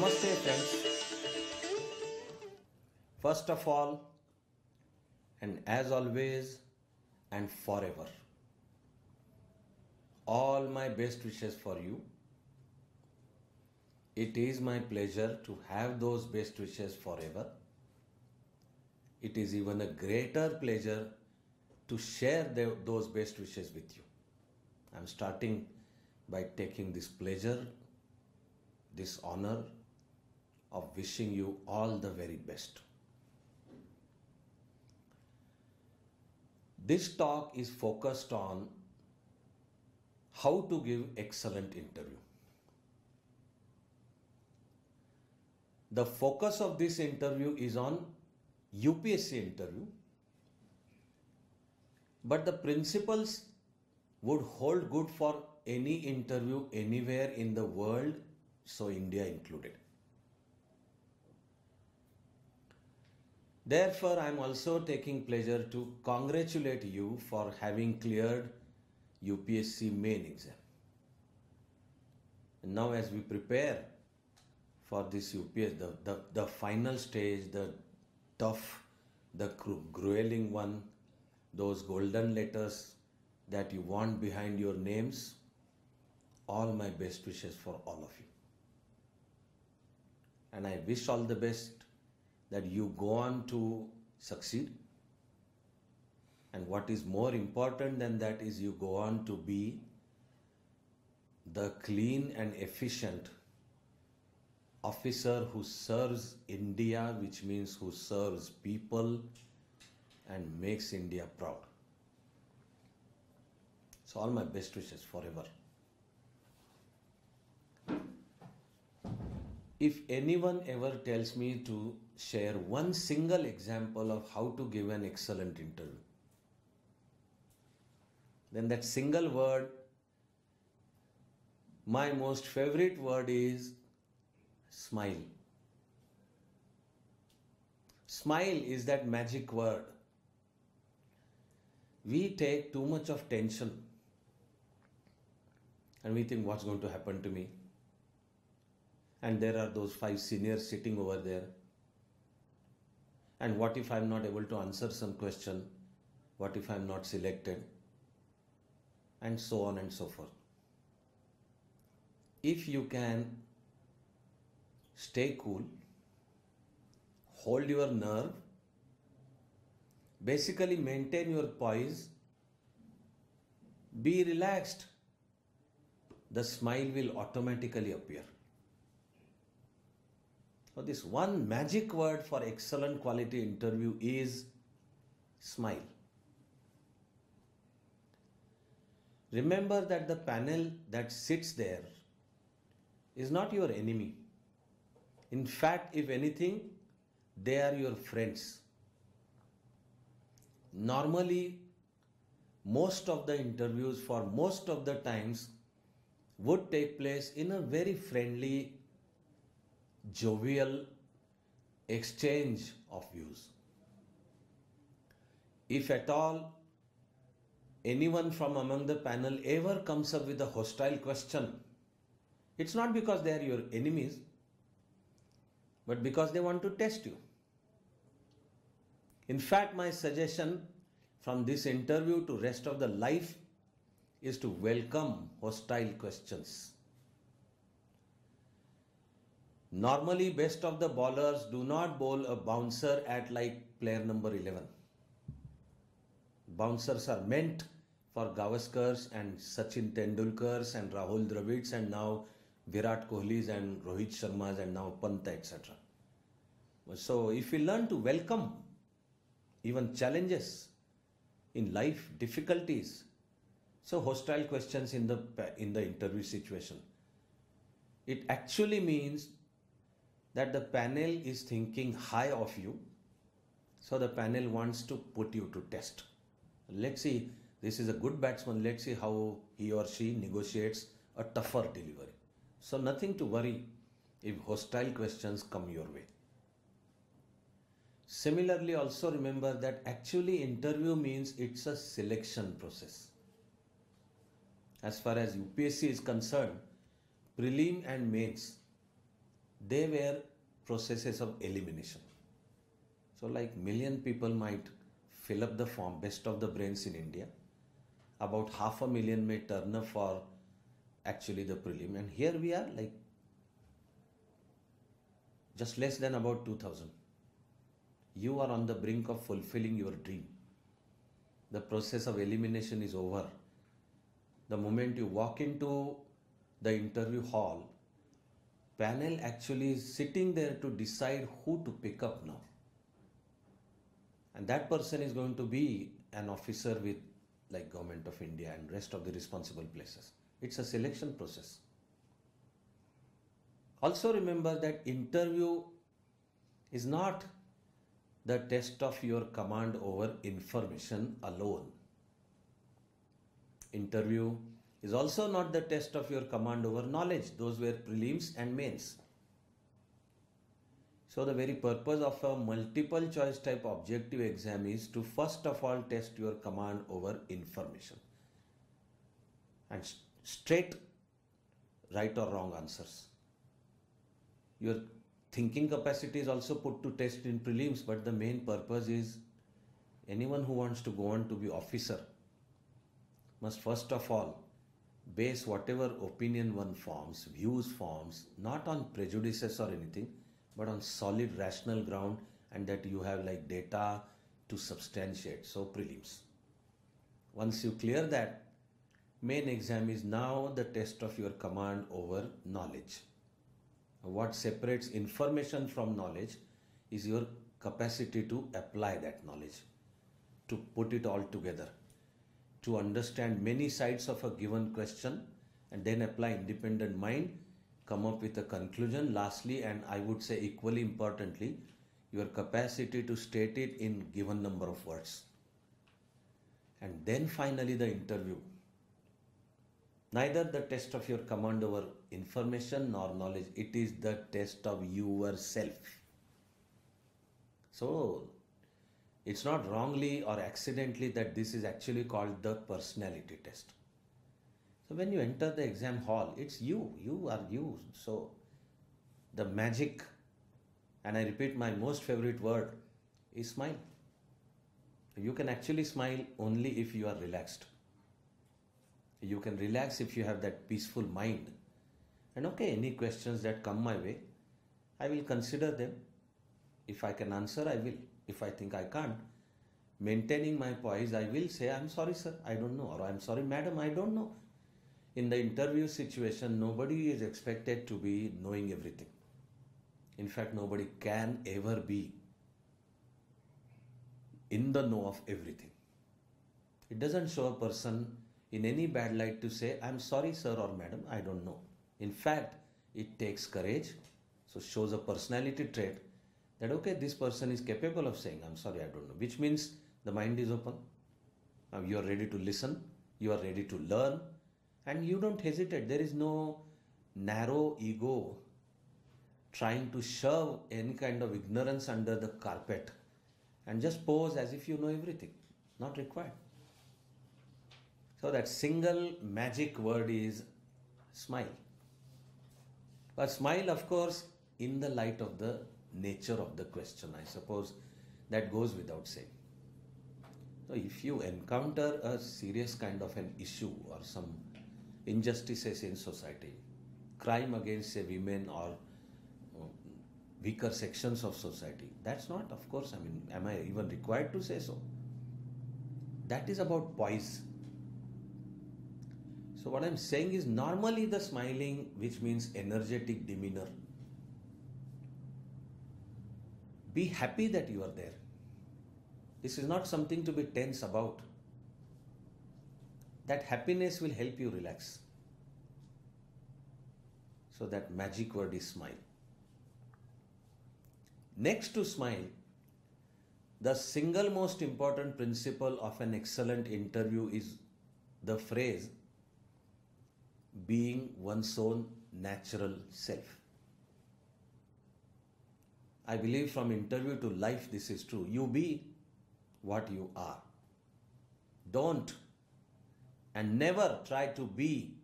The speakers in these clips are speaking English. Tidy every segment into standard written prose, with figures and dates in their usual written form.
Namaste friends. First of all, and as always and forever, all my best wishes for you. It is my pleasure to have those best wishes forever. It is even a greater pleasure to share those best wishes with you. I am starting by taking this pleasure, this honor of wishing you all the very best. This talk is focused on how to give excellent interview. The focus of this interview is on UPSC interview, but the principles would hold good for any interview anywhere in the world, so India included. Therefore, I am also taking pleasure to congratulate you for having cleared UPSC main exam. And now as we prepare for this UPSC, the final stage, the tough, the grueling one, those golden letters that you want behind your names, all my best wishes for all of you. And I wish all the best, that you go on to succeed. And what is more important than that is you go on to be the clean and efficient officer who serves India, which means who serves people and makes India proud. So all my best wishes forever. If anyone ever tells me to share one single example of how to give an excellent interview, then that single word, my most favorite word is smile. Smile is that magic word. We take too much of tension and we think, what's going to happen to me? And there are those 5 seniors sitting over there. And what if I'm not able to answer some question? What if I'm not selected? And so on and so forth. If you can stay cool, hold your nerve, basically maintain your poise, be relaxed, the smile will automatically appear. So this one magic word for excellent quality interview is smile. Remember that the panel that sits there is not your enemy. In fact, if anything, they are your friends. Normally, most of the interviews for most of the times would take place in a very friendly, jovial exchange of views. If at all anyone from among the panel ever comes up with a hostile question, it's not because they are your enemies, but because they want to test you. In fact, my suggestion from this interview to rest of the life is to welcome hostile questions. Normally, best of the bowlers do not bowl a bouncer at like player number 11. Bouncers are meant for Gavaskars and Sachin Tendulkars and Rahul Dravids and now Virat Kohlis and Rohit Sharmas and now Pant, etc. So if we learn to welcome even challenges in life, difficulties, so hostile questions in the interview situation, it actually means that the panel is thinking high of you, so the panel wants to put you to test. Let's see, this is a good batsman, let's see how he or she negotiates a tougher delivery. So nothing to worry if hostile questions come your way. Similarly, also remember that actually interview means it's a selection process. As far as UPSC is concerned, prelim and mains, they were processes of elimination. So like million people might fill up the form, best of the brains in India. About 500,000 may turn up for actually the prelim. And here we are like just less than about 2,000. You are on the brink of fulfilling your dream. The process of elimination is over. The moment you walk into the interview hall, panel actually is sitting there to decide who to pick up now. And that person is going to be an officer with like Government of India and rest of the responsible places. It's a selection process. Also remember that interview is not the test of your command over information alone. Interview is also not the test of your command over knowledge. Those were prelims and mains. So the very purpose of a multiple choice type objective exam is to first of all test your command over information. And straight right or wrong answers. Your thinking capacity is also put to test in prelims, but the main purpose is anyone who wants to go on to be officer must first of all base whatever opinion one forms, views forms, not on prejudices or anything, but on solid rational ground, and that you have like data to substantiate. So prelims. Once you clear that, main exam is now the test of your command over knowledge. What separates information from knowledge is your capacity to apply that knowledge, to put it all together, to understand many sides of a given question and then apply independent mind, come up with a conclusion. Lastly, and I would say equally importantly, your capacity to state it in given number of words. And then finally the interview. Neither the test of your command over information nor knowledge, it is the test of yourself. So it's not wrongly or accidentally that this is actually called the personality test. So when you enter the exam hall, it's you are you. So the magic, and I repeat my most favorite word, is smile. You can actually smile only if you are relaxed. You can relax if you have that peaceful mind. And okay, any questions that come my way, I will consider them. If I can answer, I will. If I think I can't, maintaining my poise, I will say, I'm sorry sir, I don't know, or I'm sorry madam, I don't know. In the interview situation, nobody is expected to be knowing everything. In fact, nobody can ever be in the know of everything. It doesn't show a person in any bad light to say, I'm sorry sir or madam, I don't know. In fact, it takes courage, so shows a personality trait that okay, this person is capable of saying, I'm sorry, I don't know, which means the mind is open. Now you are ready to listen, you are ready to learn, and you don't hesitate. There is no narrow ego trying to shove any kind of ignorance under the carpet and just pose as if you know everything. Not required. So that single magic word is smile. But smile, of course, in the light of the nature of the question. I suppose that goes without saying. So if you encounter a serious kind of an issue or some injustices in society, crime against say women or weaker sections of society, that's not, of course, I mean, am I even required to say so? That is about poise. So what I'm saying is normally the smiling, which means energetic demeanor, be happy that you are there. This is not something to be tense about. That happiness will help you relax. So that magic word is smile. Next to smile, the single most important principle of an excellent interview is the phrase, being one's own natural self. I believe from interview to life this is true. You be what you are. Don't and never try to be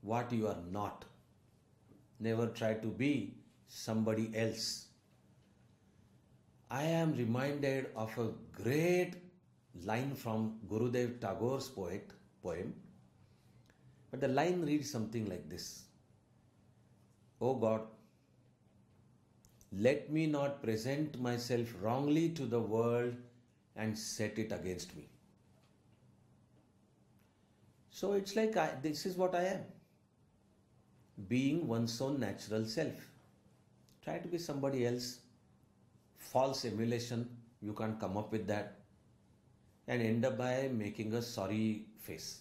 what you are not. Never try to be somebody else, I am reminded of a great line from Gurudev Tagore's poem. But the line reads something like this: "O God, let me not present myself wrongly to the world and set it against me." So it's like this is what I am. Being one's own natural self. Try to be somebody else. False emulation, you can't come up with that. And end up by making a sorry face.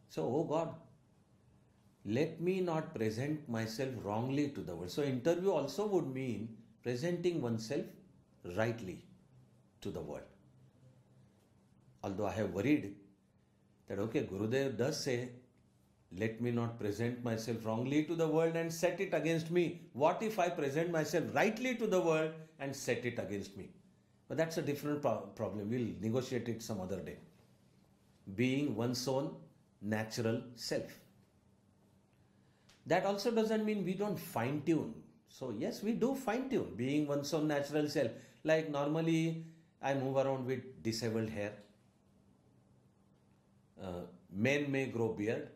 So, oh God, let me not present myself wrongly to the world. So interview also would mean presenting oneself rightly to the world. Although I have worried that, okay, Gurudev does say, let me not present myself wrongly to the world and set it against me. What if I present myself rightly to the world and set it against me? But that's a different problem. We'll negotiate it some other day. Being one's own natural self. That also doesn't mean we don't fine tune. So yes, we do fine tune being one's own natural self. Like normally I move around with disabled hair. Men may grow beard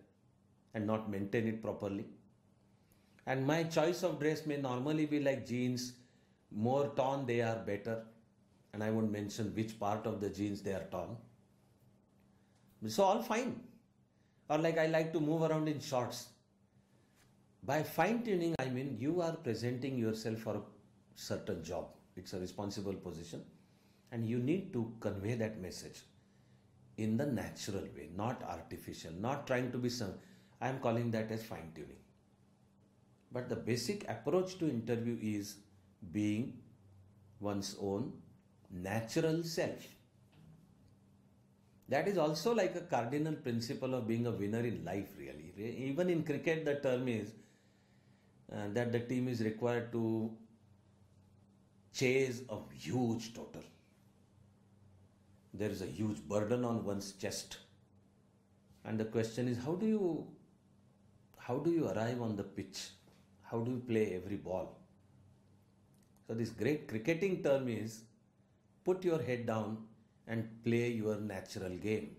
and not maintain it properly. And my choice of dress may normally be like jeans. More torn they are better. And I won't mention which part of the jeans they are torn. So all fine. Or like I like to move around in shorts. By fine tuning, I mean you are presenting yourself for a certain job. It's a responsible position. And you need to convey that message in the natural way, not artificial, not trying to be some. I am calling that as fine tuning. But the basic approach to interview is being one's own natural self. That is also like a cardinal principle of being a winner in life, really. Even in cricket, the term is that the team is required to chase a huge total. There is a huge burden on one's chest. And the question is, how do you arrive on the pitch? How do you play every ball? So this great cricketing term is, put your head down and play your natural game.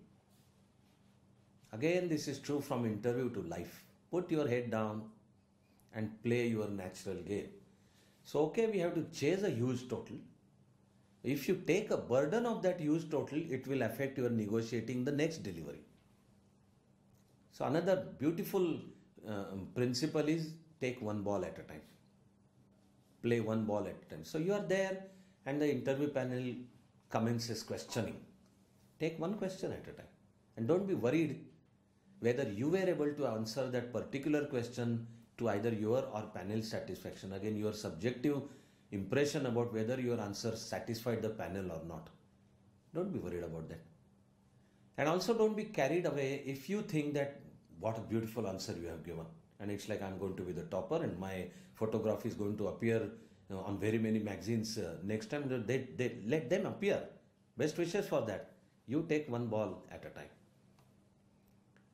Again, this is true from interview to life. Put your head down and play your natural game. So, okay, we have to chase a huge total. If you take a burden of that huge total, it will affect your negotiating the next delivery. So, another beautiful principle is take one ball at a time. Play one ball at a time. So, you are there and the interview panel commences questioning. Take one question at a time. And don't be worried whether you were able to answer that particular question to either your or panel's satisfaction. Again, your subjective impression about whether your answer satisfied the panel or not. Don't be worried about that. And also don't be carried away if you think that what a beautiful answer you have given. And it's like I'm going to be the topper and my photograph is going to appear on very many magazines next time. They let them appear. Best wishes for that. You take one ball at a time.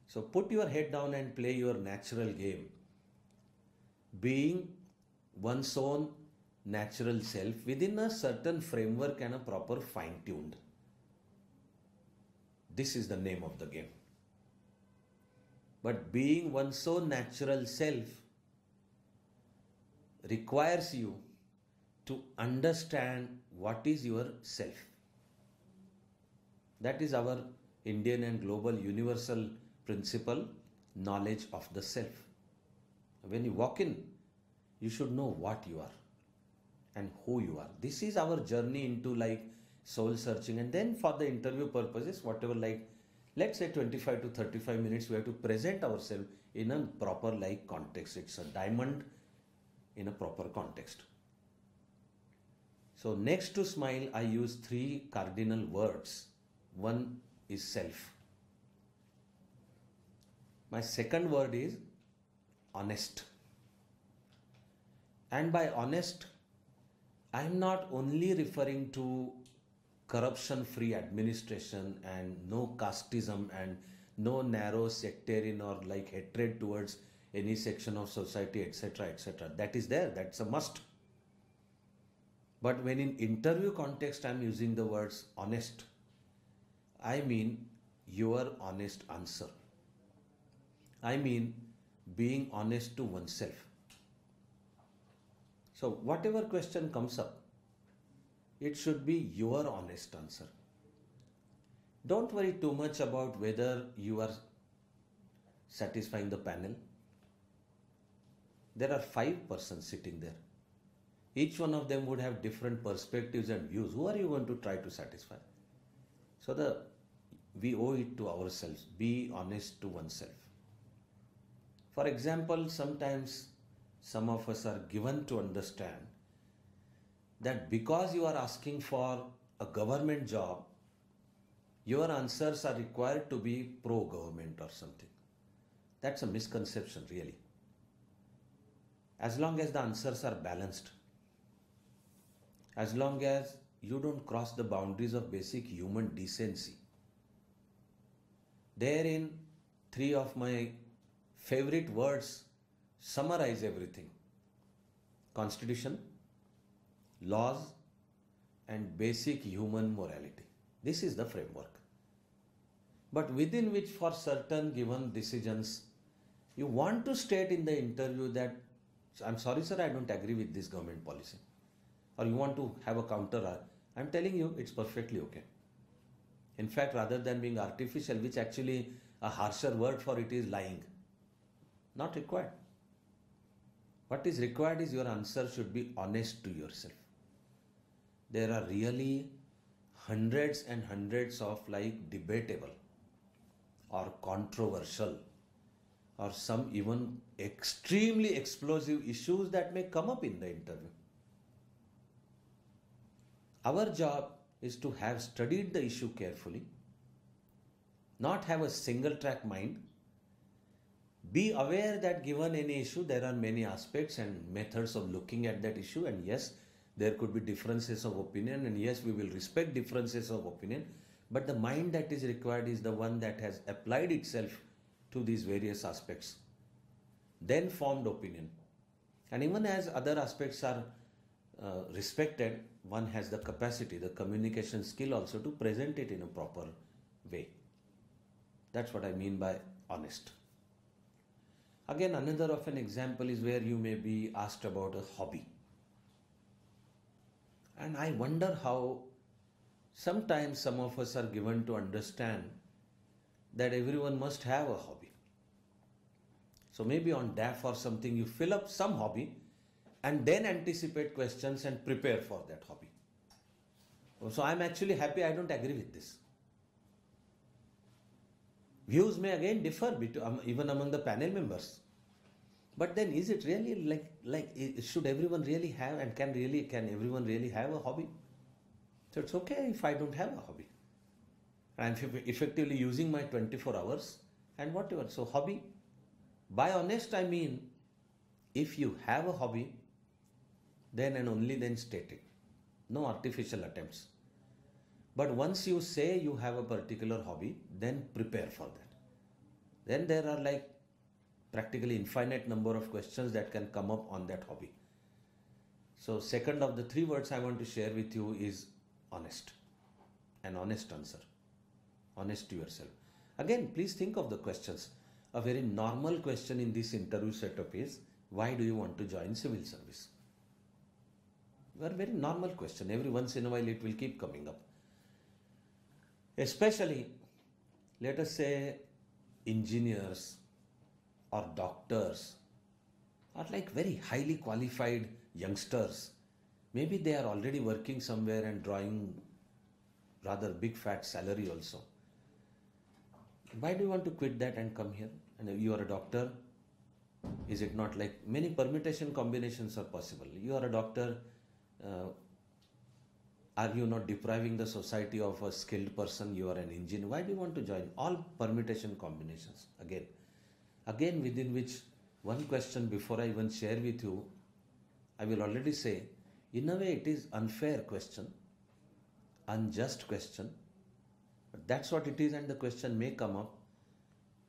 So put your head down and play your natural game. Being one's own natural self within a certain framework and a proper fine-tuned. This is the name of the game. But being one's own natural self requires you to understand what is your self. That is our Indian and global universal principle, knowledge of the self. When you walk in, you should know what you are and who you are. This is our journey into like soul searching. And then for the interview purposes, whatever, like let's say 25 to 35 minutes, we have to present ourselves in a proper like context. It's a diamond in a proper context. So next to smile, I use 3 cardinal words. One is self. My second word is honest. And by honest, I am not only referring to corruption-free administration and no casteism and no narrow sectarian or like hatred towards any section of society, etc., etc. That is there, that's a must. But when in interview context I am using the words honest, I mean your honest answer. I mean being honest to oneself. So whatever question comes up, it should be your honest answer. Don't worry too much about whether you are satisfying the panel. There are 5 persons sitting there. Each one of them would have different perspectives and views. Who are you going to try to satisfy? So we owe it to ourselves. Be honest to oneself. For example, sometimes some of us are given to understand that because you are asking for a government job, your answers are required to be pro-government or something. That's a misconception, really. As long as the answers are balanced, as long as you don't cross the boundaries of basic human decency. Therein, 3 of my favorite words summarize everything: Constitution, laws, and basic human morality. This is the framework. But within which, for certain given decisions, you want to state in the interview that, I'm sorry sir, I don't agree with this government policy. Or you want to have a counter. I'm telling you, it's perfectly okay. In fact, rather than being artificial, which actually a harsher word for it is lying, not required. What is required is your answer should be honest to yourself. There are really hundreds and hundreds of debatable or controversial or some even extremely explosive issues that may come up in the interview. Our job is to have studied the issue carefully, not have a single track mind, be aware that given any issue there are many aspects and methods of looking at that issue, and yes, there could be differences of opinion, and yes, we will respect differences of opinion, but the mind that is required is the one that has applied itself to these various aspects, then formed opinion. And even as other aspects are respected, one has the capacity, the communication skill also to present it in a proper way. That's what I mean by honest. Again, another of an example is where you may be asked about a hobby. And I wonder how sometimes some of us are given to understand that everyone must have a hobby. So maybe on DAF or something you fill up some hobby and then anticipate questions and prepare for that hobby. So I'm actually happy I don't agree with this. Views may again differ even among the panel members. But then is it really should everyone really have, and can everyone really have a hobby? So it's okay if I don't have a hobby. I'm effectively using my 24 hours and whatever. So hobby, by honest I mean, if you have a hobby, then and only then state it. No artificial attempts. But once you say you have a particular hobby, then prepare for that. Then there are practically infinite number of questions that can come up on that hobby. So second of the 3 words I want to share with you is honest. An honest answer. Honest to yourself. Again, please think of the questions. A very normal question in this interview setup is, why do you want to join civil service? A very normal question. Every once in a while it will keep coming up. Especially, let us say, engineers or doctors are very highly qualified youngsters. Maybe they are already working somewhere and drawing rather big fat salary also. Why do you want to quit that and come here? And you are a doctor. Is it not many permutation combinations are possible? You are a doctor. Are you not depriving the society of a skilled person? You are an engineer. Why do you want to join? All permutation combinations. Again, within which one question before I even share with you, I will already say, in a way it is unfair question, unjust question, but that's what it is, and the question may come up.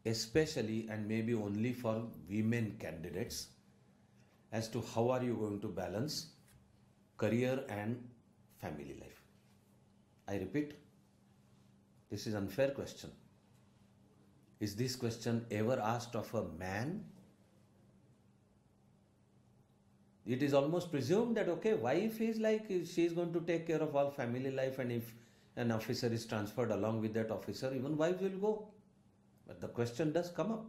especially and maybe only for women candidates, as to how are you going to balance career and family life. I repeat, this is an unfair question. Is this question ever asked of a man? It is almost presumed that, okay, wife is like, she is going to take care of all family life, and if an officer is transferred along with that officer, even wife will go. But the question does come up.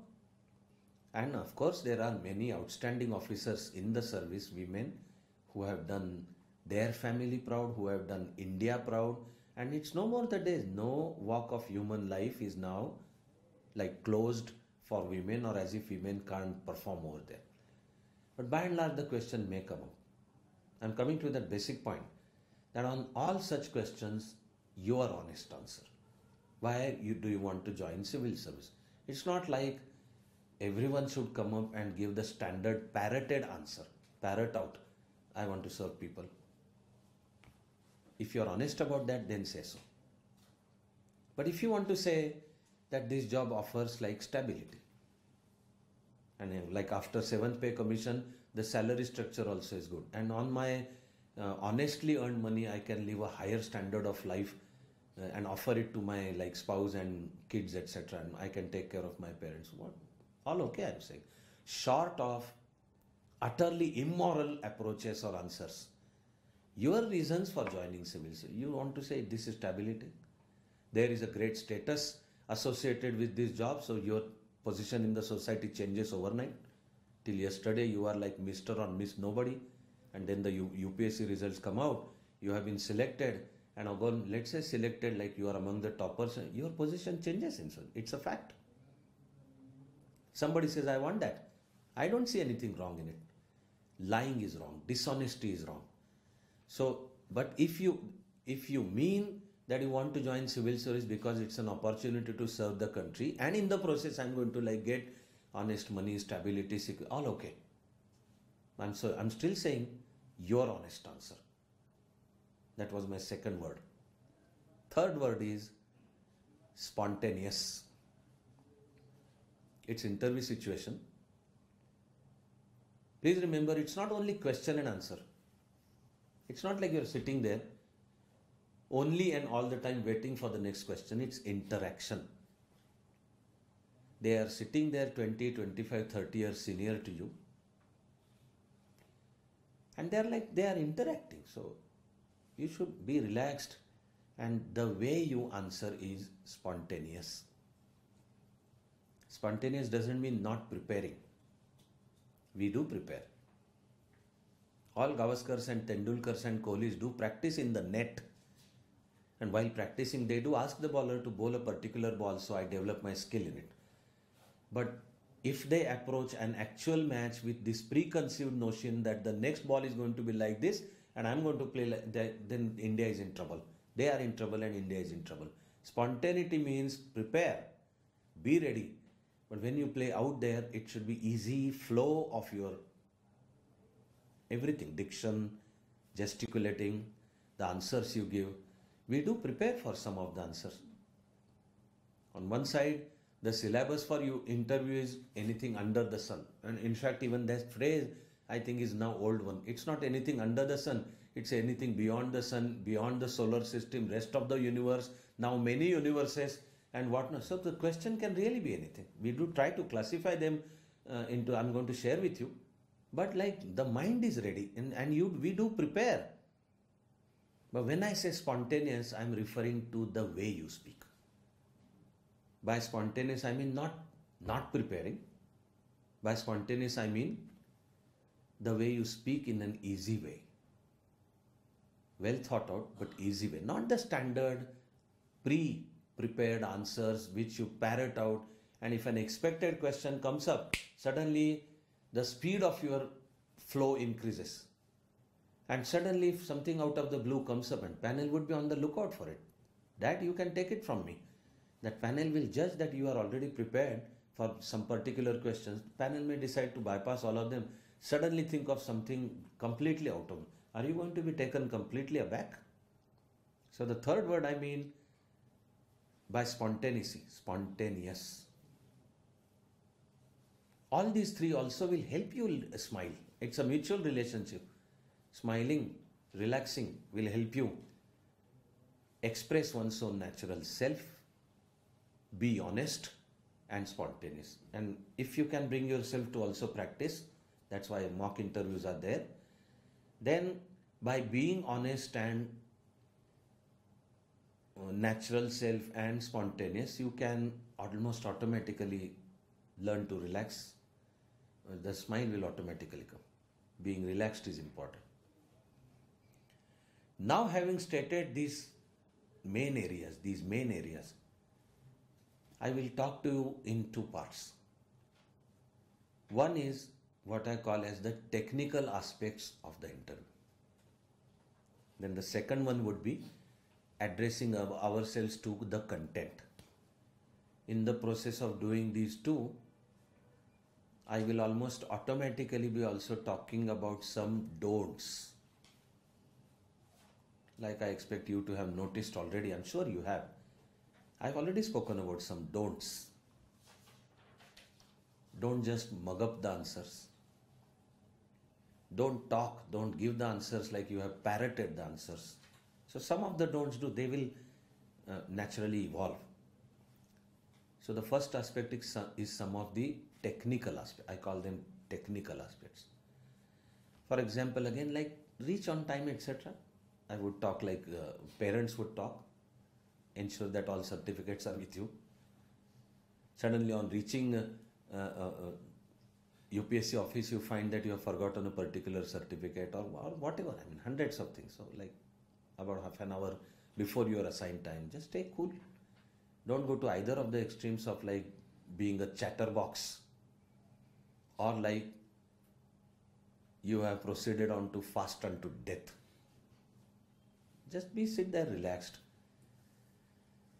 And of course, there are many outstanding officers in the service, women, who have done their family proud, who have done India proud. And it's no more the days. No walk of human life is now like closed for women, or as if women can't perform over there. But by and large, the question may come up. I'm coming to that basic point, that on all such questions, your honest answer. Why do you want to join civil service? It's not like everyone should come up and give the standard parroted answer. Parrot out, I want to serve people. If you're honest about that, then say so. But if you want to say that this job offers like stability, and like after 7th pay commission, the salary structure also is good, and on my honestly earned money, I can live a higher standard of life and offer it to my like spouse and kids, etc., and I can take care of my parents. What? All okay, I'm saying. Short of utterly immoral approaches or answers, your reasons for joining civil service, you want to say this is stability, there is a great status associated with this job, so your position in the society changes overnight. Till yesterday you are like Mr. or Miss Nobody, and then the UPSC results come out, you have been selected, and again, let's say selected, like you are among the toppers, your position changes. It's a fact. Somebody says, I want that. I don't see anything wrong in it. Lying is wrong. Dishonesty is wrong. So, but if you mean that you want to join civil service because it's an opportunity to serve the country, and in the process I'm going to like get honest money, stability, security, all okay. I'm still saying your honest answer. That was my second word. Third word is spontaneous. It's interview situation. Please remember, it's not only question and answer. It's not like you're sitting there only and all the time waiting for the next question. It's interaction. They are sitting there 20, 25, 30 years senior to you, and they are interacting. So you should be relaxed, and the way you answer is spontaneous. Spontaneous doesn't mean not preparing. We do prepare. All Gavaskars and Tendulkars and Kohlis do practice in the net. And while practicing, they do ask the bowler to bowl a particular ball, so I develop my skill in it. But if they approach an actual match with this preconceived notion that the next ball is going to be like this and I'm going to play like that, then India is in trouble. They are in trouble and India is in trouble. Spontaneity means prepare, be ready. But when you play out there, it should be easy flow of your everything, diction, gesticulating, the answers you give. We do prepare for some of the answers. On one side, the syllabus for you interview is anything under the sun. And in fact, even that phrase, I think, is now old one. It's not anything under the sun. It's anything beyond the sun, beyond the solar system, rest of the universe, now many universes and whatnot. So the question can really be anything. We do try to classify them into, I'm going to share with you. But like the mind is ready and we do prepare. But when I say spontaneous, I'm referring to the way you speak. By spontaneous, I mean not preparing. By spontaneous, I mean the way you speak in an easy way. Well thought out, but easy way. Not the standard pre-prepared answers which you parrot out. And if an expected question comes up, suddenly the speed of your flow increases. And suddenly if something out of the blue comes up, and panel would be on the lookout for it. That you can take it from me. That panel will judge that you are already prepared for some particular questions. Panel may decide to bypass all of them. Suddenly think of something completely out of. Are you going to be taken completely aback? So the third word I mean by spontaneity, spontaneous. All these three also will help you smile. It's a mutual relationship. Smiling, relaxing will help you express one's own natural self, be honest and spontaneous. And if you can bring yourself to also practice, that's why mock interviews are there, then by being honest and natural self and spontaneous, you can almost automatically learn to relax. The smile will automatically come. Being relaxed is important. Now, having stated these main areas, I will talk to you in two parts. One is what I call as the technical aspects of the interview. Then the second one would be addressing ourselves to the content. In the process of doing these two, I will almost automatically be also talking about some don'ts. Like I expect you to have noticed already, I'm sure you have. I've already spoken about some don'ts. Don't just mug up the answers. Don't talk, don't give the answers like you have parroted the answers. So some of the don'ts they will naturally evolve. So the first aspect is some of the technical aspects. I call them technical aspects. For example, again, like reach on time, etc. I would talk like parents would talk. Ensure that all certificates are with you. Suddenly on reaching UPSC office, you find that you have forgotten a particular certificate or whatever. I mean, hundreds of things. So like about half an hour before your assigned time, just stay cool. Don't go to either of the extremes of like being a chatterbox or like you have proceeded on to fast unto death. Just sit there relaxed.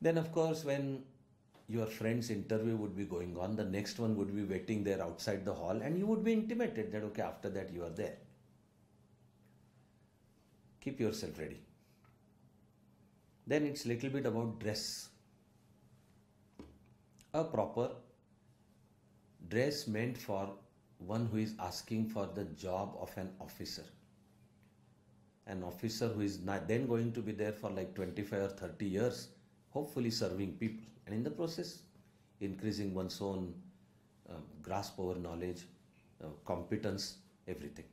Then of course when your friend's interview would be going on, the next one would be waiting there outside the hall and you would be intimated that okay, after that you are there. Keep yourself ready. Then it's little bit about dress. A proper dress meant for one who is asking for the job of an officer. An officer who is not then going to be there for like 25 or 30 years, hopefully serving people, and in the process increasing one's own grasp over knowledge, competence, everything.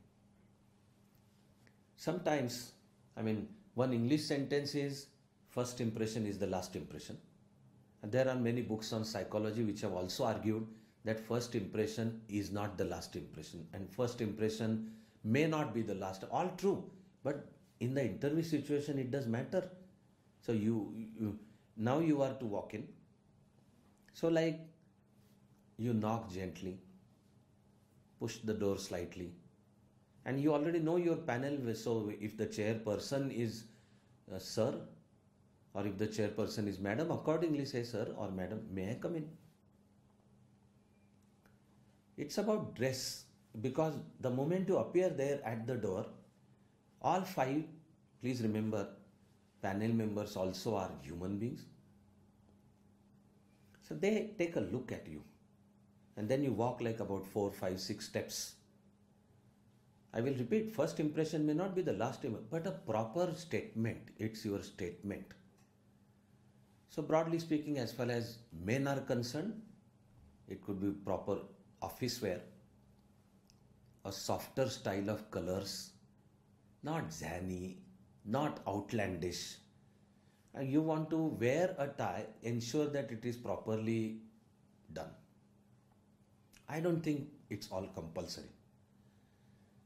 Sometimes, I mean, one English sentence is, first impression is the last impression. And there are many books on psychology which have also argued that first impression is not the last impression, and first impression may not be the last. All true, but in the interview situation it does matter. So now you are to walk in. So like you knock gently, push the door slightly, and you already know your panel. So if the chairperson is sir, or if the chairperson is madam, accordingly say sir or madam, may I come in? It's about dress, because the moment you appear there at the door, all five, please remember, panel members also are human beings. So they take a look at you and then you walk like about 4, 5, 6 steps. I will repeat, first impression may not be the last impression, but a proper statement, it's your statement. So broadly speaking, as far as men are concerned, it could be proper office wear, a softer style of colors, not zany, not outlandish. And you want to wear a tie, ensure that it is properly done. I don't think it's all compulsory.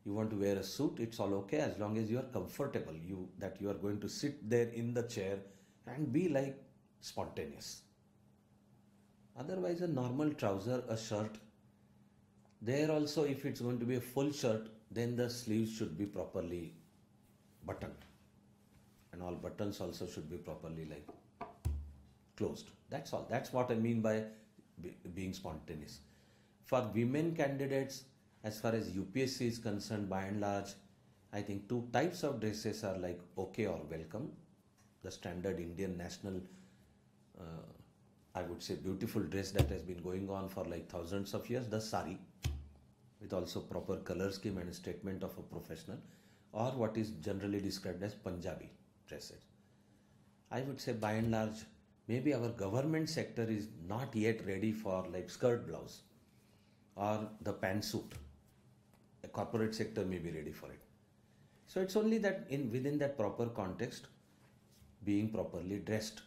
You want to wear a suit, it's all okay as long as you are comfortable, that you are going to sit there in the chair and be like spontaneous. Otherwise, a normal trouser, a shirt, there also if it's going to be a full shirt, then the sleeves should be properly buttoned. And all buttons also should be properly like closed. That's all. That's what I mean by being spontaneous. For women candidates, as far as UPSC is concerned, by and large, I think two types of dresses are like okay or welcome. The standard Indian national I would say, beautiful dress that has been going on for like thousands of years, the sari, with also proper color scheme and statement of a professional, or what is generally described as Punjabi dresses. I would say by and large, maybe our government sector is not yet ready for like skirt blouse or the pantsuit. The corporate sector may be ready for it. So it's only that within that proper context, being properly dressed.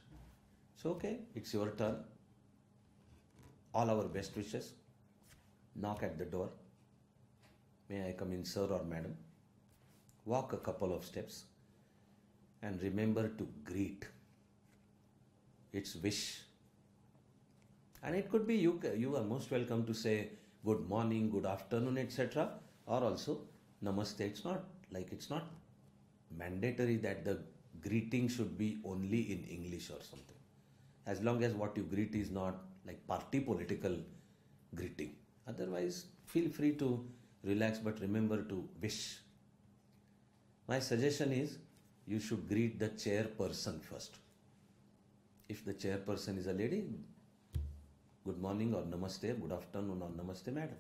So okay, it's your turn. All our best wishes. Knock at the door. May I come in, sir or madam? Walk a couple of steps and remember to greet. It's wish. And it could be you are most welcome to say good morning, good afternoon, etc. Or also namaste. It's not mandatory that the greeting should be only in English or something. As long as what you greet is not like party political greeting. Otherwise, feel free to relax, but remember to wish. My suggestion is you should greet the chairperson first. If the chairperson is a lady, good morning or namaste, good afternoon or namaste madam.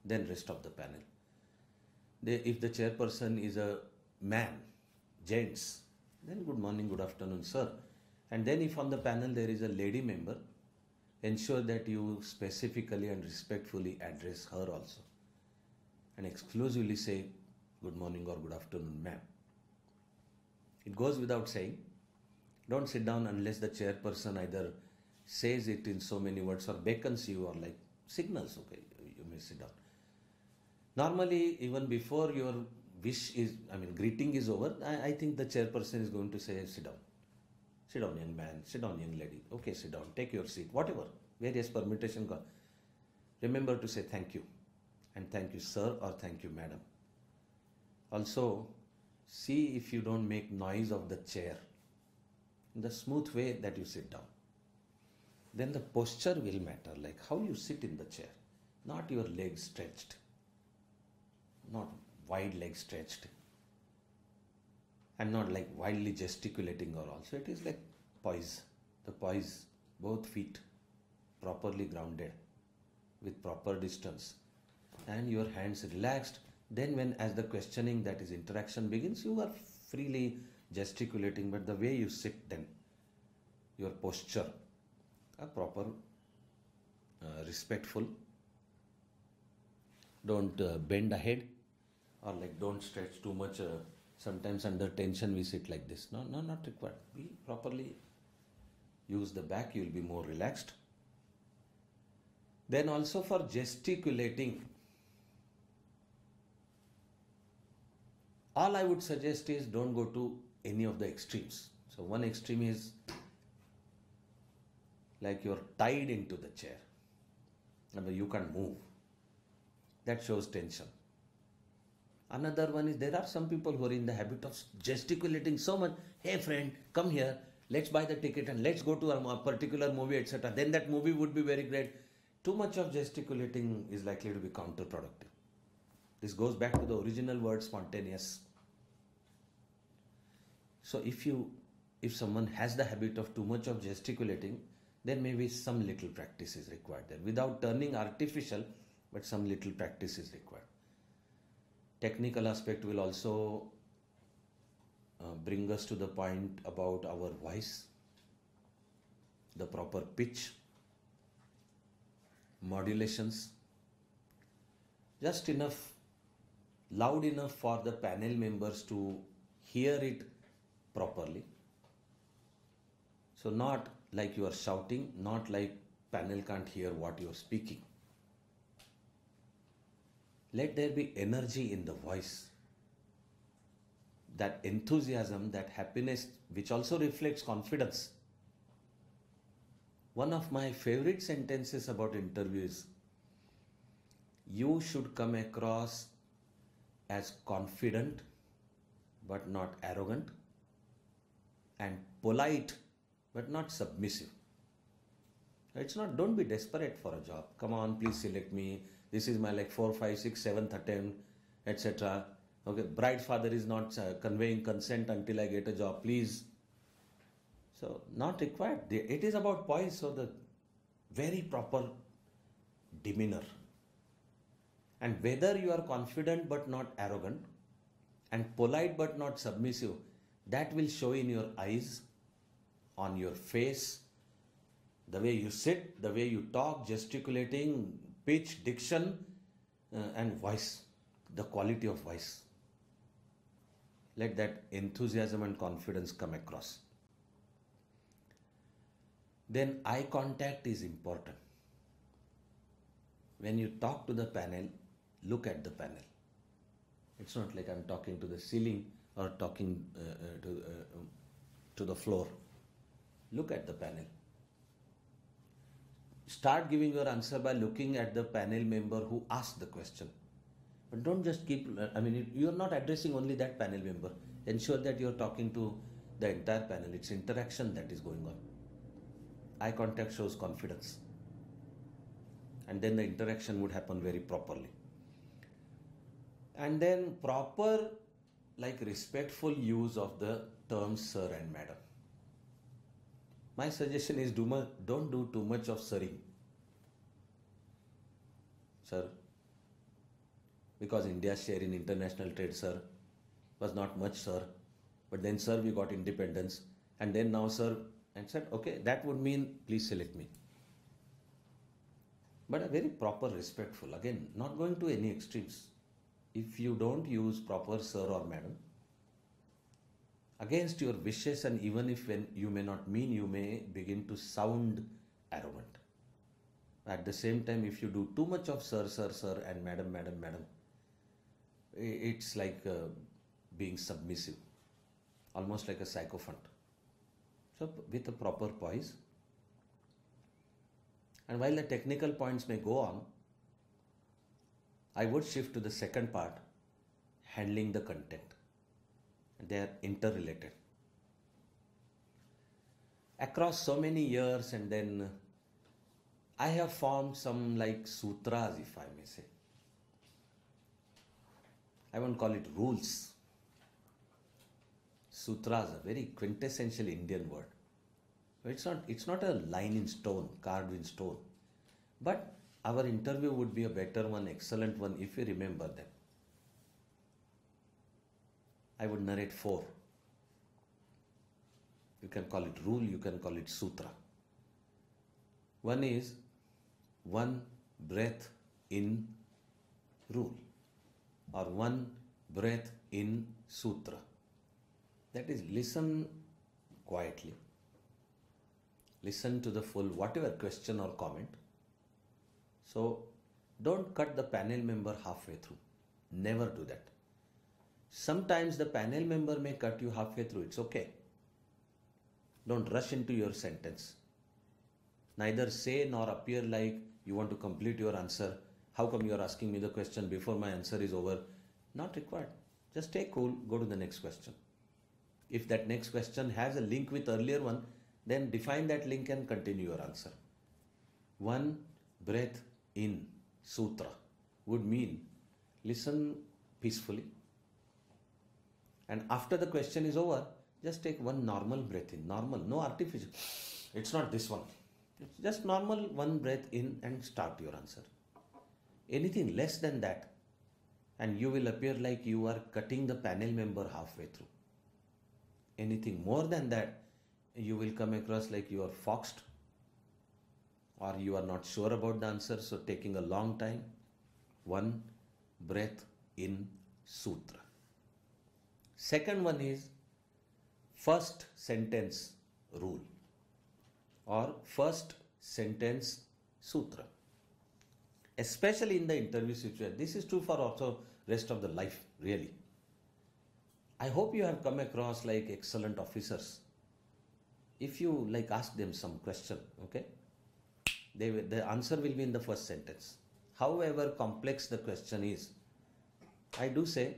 Then rest of the panel. If the chairperson is a man, gents, then good morning, good afternoon sir. And then if on the panel there is a lady member, ensure that you specifically and respectfully address her also. And exclusively say good morning or good afternoon ma'am. It goes without saying. Don't sit down unless the chairperson either says it in so many words or beckons you or like signals, okay, you may sit down. Normally, even before your greeting is over, I think the chairperson is going to say, sit down. Sit down, young man. Sit down, young lady. Okay, sit down. Take your seat. Whatever. Various permutation. Remember to say thank you. And thank you, sir, or thank you, madam. Also, see if you don't make noise of the chair in the smooth way that you sit down. Then the posture will matter, like how you sit in the chair, not your legs stretched, not wide legs stretched, and not like wildly gesticulating or also. It is like poise, the poise, both feet properly grounded with proper distance and your hands relaxed. Then as the questioning, that is interaction begins, you are freely gesticulating, but the way you sit then, your posture, a proper, respectful. Don't bend ahead or like don't stretch too much. Sometimes under tension we sit like this. No, not required. Be properly, use the back, you will be more relaxed. Then also for gesticulating, all I would suggest is don't go to any of the extremes. So one extreme is like you're tied into the chair. You can't move. That shows tension. Another one is there are some people who are in the habit of gesticulating so much. Hey friend, come here. Let's buy the ticket and let's go to a particular movie, etc. Then that movie would be very great. Too much of gesticulating is likely to be counterproductive. This goes back to the original word spontaneous. So if someone has the habit of too much of gesticulating, then maybe some little practice is required there. Without turning artificial, but some little practice is required. Technical aspect will also bring us to the point about our voice, the proper pitch, modulations, just enough, loud enough for the panel members to hear it properly. So not like you are shouting, not like panel can't hear what you are speaking. Let there be energy in the voice, that enthusiasm, that happiness, which also reflects confidence. One of my favorite sentences about interviews, you should come across as confident but not arrogant, and polite but not submissive. It's not, don't be desperate for a job. Come on, please select me. This is my like 4th, 5th, 6th, 7th attempt, etc. Okay, bride's father is not conveying consent until I get a job, please. So not required. It is about poise. So the very proper demeanor. And whether you are confident but not arrogant and polite but not submissive, that will show in your eyes, on your face, the way you sit, the way you talk, gesticulating, pitch, diction, and voice, the quality of voice. Let that enthusiasm and confidence come across. Then eye contact is important. When you talk to the panel, look at the panel. It's not like I'm talking to the ceiling or talking to the floor. Look at the panel. Start giving your answer by looking at the panel member who asked the question. But don't just keep, you're not addressing only that panel member. Ensure that you're talking to the entire panel. It's interaction that is going on. Eye contact shows confidence. And then the interaction would happen very properly. And then proper, respectful use of the terms sir and madam. My suggestion is don't do too much of sirring. Sir. Because India's share in international trade, sir, was not much, sir. But then, sir, we got independence. And then now, sir, and said, okay, that would mean, please select me. But a very proper, respectful. Again, not going to any extremes. If you don't use proper sir or madam, against your wishes, and even if when you may not mean, you may begin to sound arrogant. At the same time, if you do too much of sir, sir, sir, and madam, madam, madam, it's like being submissive, almost like a sycophant. So with a proper poise. And while the technical points may go on, I would shift to the second part, handling the content. They are interrelated. Across so many years, and then I have formed some sutras, if I may say. I won't call it rules. Sutras, a very quintessential Indian word. It's not a line in stone, carved in stone. But our interview would be a better one, excellent one, if you remember them. I would narrate 4. You can call it rule, you can call it sutra. One is one breath in rule, or one breath in sutra. That is, listen quietly. Listen to the full, whatever question or comment. So, don't cut the panel member halfway through. Never do that. Sometimes the panel member may cut you halfway through. It's okay. Don't rush into your sentence. Neither say nor appear like you want to complete your answer. How come you are asking me the question before my answer is over? Not required. Just stay cool, go to the next question. If that next question has a link with earlier one, then define that link and continue your answer. One breath in sutra would mean listen peacefully. And after the question is over, just take one normal breath in. Normal, no artificial. It's not this one. It's just normal one breath in and start your answer. Anything less than that, and you will appear like you are cutting the panel member halfway through. Anything more than that, you will come across like you are foxed, or you are not sure about the answer, so taking a long time. One breath in sutra. Second one is first sentence rule, or first sentence sutra. Especially in the interview situation. This is true for also rest of the life, really. I hope you have come across excellent officers. If you ask them some question, okay, the answer will be in the first sentence. However complex the question is, I do say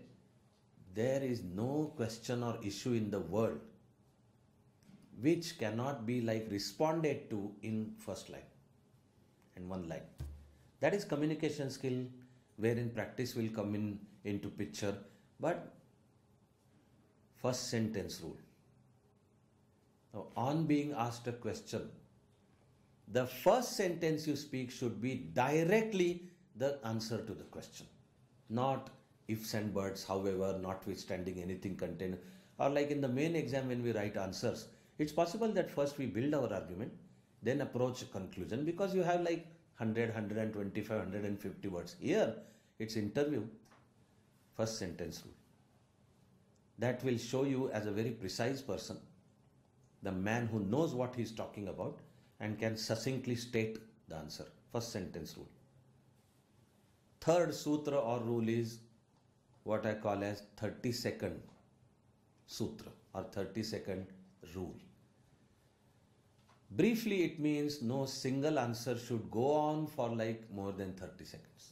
there is no question or issue in the world which cannot be responded to in first line and one line. That is communication skill, wherein practice will come into picture. But first sentence rule. Now, on being asked a question, the first sentence you speak should be directly the answer to the question, not ifs and buts, however, notwithstanding anything contained. Or like in the main exam when we write answers, it's possible that first we build our argument, then approach a conclusion, because you have like 100, 125, 150 words. Here, it's interview, first sentence rule. That will show you as a very precise person, the man who knows what he's talking about and can succinctly state the answer. First sentence rule. Third sutra or rule is what I call as 30-second sutra or 30-second rule. Briefly, it means no single answer should go on for like more than 30 seconds.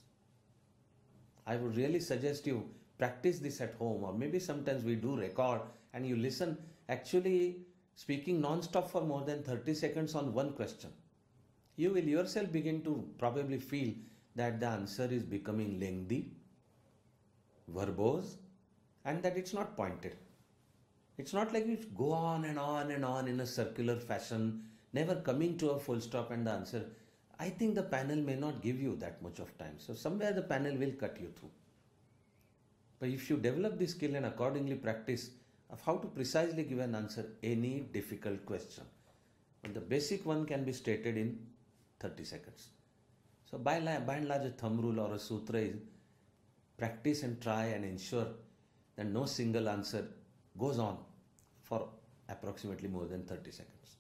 I would really suggest you practice this at home, or maybe sometimes we do record and you listen, actually speaking non-stop for more than 30 seconds on one question. You will yourself begin to probably feel that the answer is becoming lengthy, verbose, and that it's not pointed. It's not like you go on and on and on in a circular fashion, never coming to a full stop and the answer. I think the panel may not give you that much of time. So somewhere the panel will cut you through. But if you develop this skill and accordingly practice of how to precisely give an answer any difficult question, but the basic one can be stated in 30 seconds. So by and large, a thumb rule or a sutra is practice and try and ensure that no single answer goes on for approximately more than 30 seconds.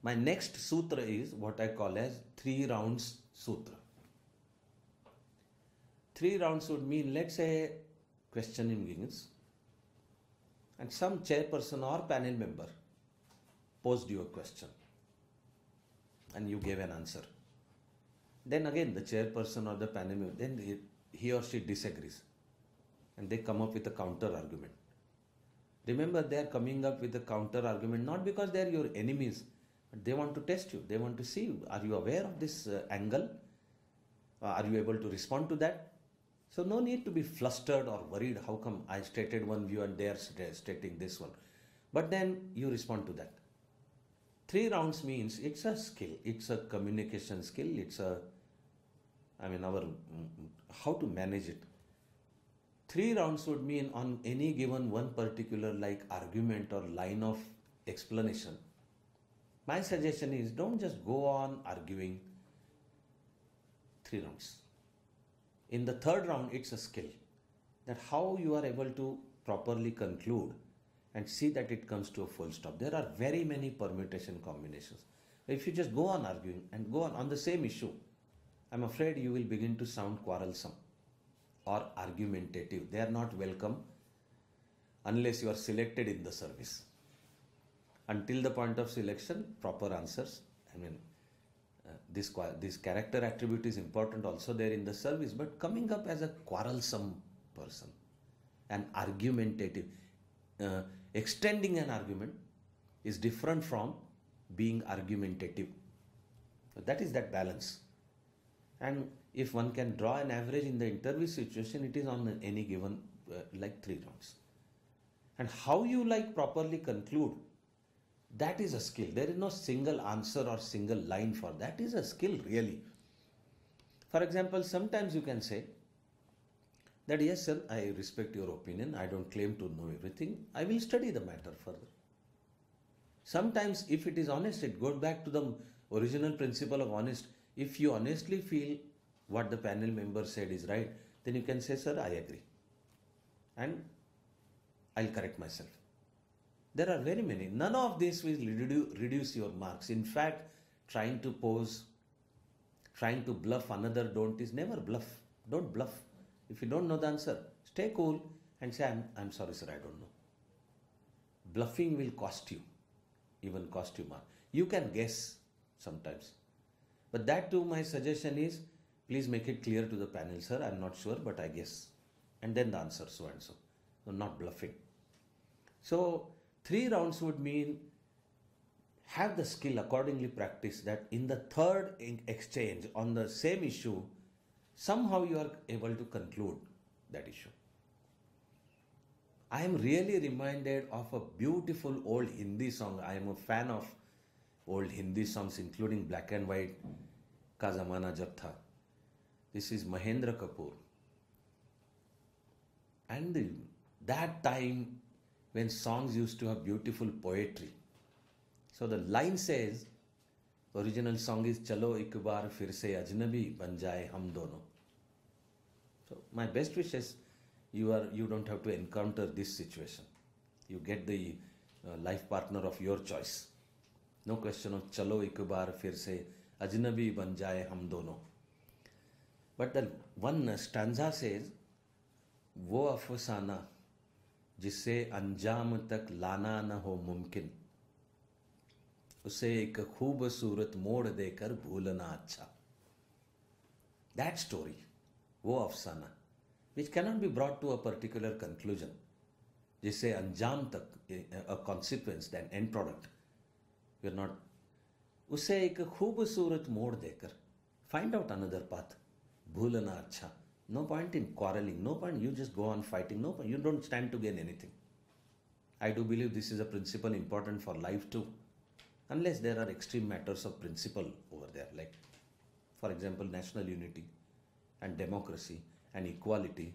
My next sutra is what I call as 3 rounds sutra. 3 rounds would mean, let's say, questioning begins and some chairperson or panel member posed you a question and you gave an answer. Then again the chairperson or the panel member, then he or she disagrees and they come up with a counter argument. Remember, they are coming up with a counter argument not because they are your enemies, but they want to test you. They want to see, are you aware of this angle? Are you able to respond to that? So no need to be flustered or worried, how come I stated one view and they are stating this one. But then you respond to that. 3 rounds means it's a skill, it's a communication skill, it's a, how to manage it. 3 rounds would mean on any given one particular like argument or line of explanation. My suggestion is don't just go on arguing 3 rounds. In the 3rd round, it's a skill that how you are able to properly conclude and see that it comes to a full stop. There are very many permutation combinations. If you just go on arguing and go on the same issue, I'm afraid you will begin to sound quarrelsome or argumentative. They are not welcome unless you are selected in the service. Until the point of selection, proper answers. This character attribute is important also there in the service, but coming up as a quarrelsome person, an argumentative, extending an argument is different from being argumentative. So that is that balance. And if one can draw an average in the interview situation, it is on any given like 3 rounds. And how you like properly conclude, that is a skill. There is no single answer or single line for that. Is a skill really. For example, sometimes you can say that yes sir, I respect your opinion. I don't claim to know everything. I will study the matter further. Sometimes if it is honest, it goes back to the original principle of honest. If you honestly feel what the panel member said is right, then you can say, sir, I agree. And I'll correct myself. There are very many. None of this will reduce your marks. In fact, trying to bluff another is never bluff. Don't bluff. If you don't know the answer, stay cool and say, I'm sorry sir, I don't know. Bluffing will cost you, even cost you marks. You can guess sometimes. But that too, my suggestion is, please make it clear to the panel, sir, I'm not sure, but I guess. And then the answer, so and so. So not bluffing. So 3 rounds would mean have the skill accordingly practice that in the 3rd exchange on the same issue, somehow you are able to conclude that issue. I am really reminded of a beautiful old Hindi song. I am a fan of old Hindi songs, including black and white, का ज़माना जब था. This is Mahendra Kapoor. And that time when songs used to have beautiful poetry. So the line says, original song is Chalo ek baar fir se ajnabi ban jaye hum dono. So my best wish is you don't have to encounter this situation. You get the life partner of your choice. No question of Chalo ek baar fir se ajnabi ban jaye hum dono. But the one stanza says, वो अफसाना जिसे अंजाम तक लाना न हो मुमकिन, उसे एक खूबसूरत मोड़ देकर भूलना अच्छा. That story, वो अफसाना, which cannot be brought to a particular conclusion, जिसे अंजाम तक, a consequence, an end product, we are not, उसे एक खूबसूरत मोड़ देकर, find out another path, भूलना अच्छा. No point in quarreling, no point, you just go on fighting, no point, you don't stand to gain anything. I do believe this is a principle important for life too, unless there are extreme matters of principle over there, like for example national unity and democracy and equality.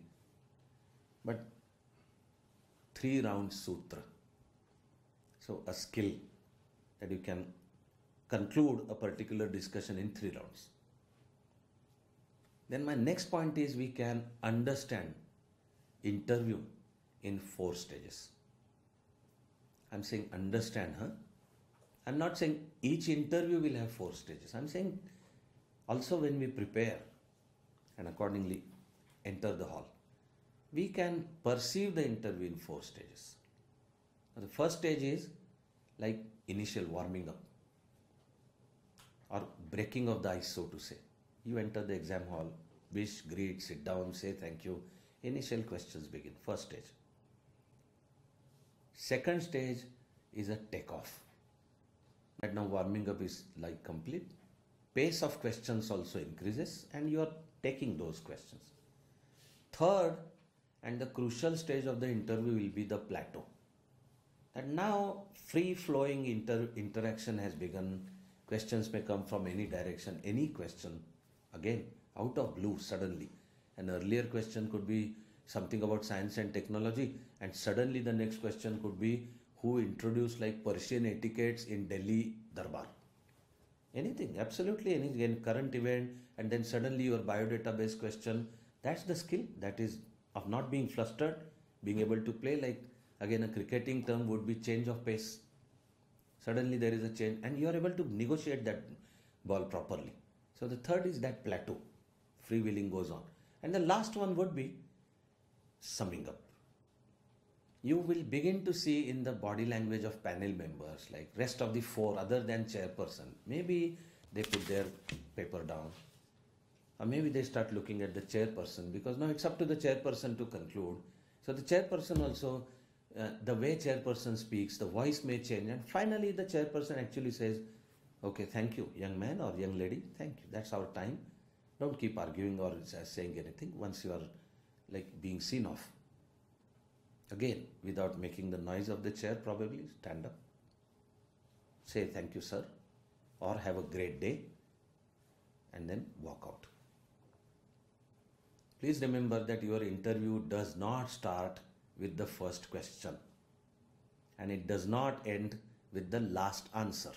But 3-round sutra, so a skill that you can conclude a particular discussion in 3 rounds. Then my next point is we can understand interview in 4 stages. I'm saying understand, I'm not saying each interview will have 4 stages. I'm saying also when we prepare and accordingly enter the hall, we can perceive the interview in 4 stages. Now, the first stage is like initial warming up or breaking of the ice, so to say. You enter the exam hall, wish, greet, sit down, say thank you. Initial questions begin, first stage. Second stage is a takeoff. Right now warming up is like complete. Pace of questions also increases and you are taking those questions. Third and the crucial stage of the interview will be the plateau. And now free-flowing interaction has begun. Questions may come from any direction, any question. Again, out of blue suddenly. An earlier question could be something about science and technology, and suddenly the next question could be who introduced like Persian etiquettes in Delhi Darbar. Anything, absolutely anything, current event, and then suddenly your biodata-based question. That's the skill, that is of not being flustered, being able to play like, again a cricketing term would be change of pace. Suddenly there is a change and you are able to negotiate that ball properly. So the third is that plateau, freewheeling goes on. And the last one would be summing up. You will begin to see in the body language of panel members, like rest of the 4 other than chairperson, maybe they put their paper down, or maybe they start looking at the chairperson, because now it's up to the chairperson to conclude. So the chairperson also, the way chairperson speaks, the voice may change, and finally the chairperson actually says, okay, thank you, young man or young lady, thank you, that's our time. Don't keep arguing or saying anything once you are like being seen off. Again, without making the noise of the chair, probably stand up, say thank you sir, or have a great day, and then walk out. Please remember that your interview does not start with the first question and it does not end with the last answer.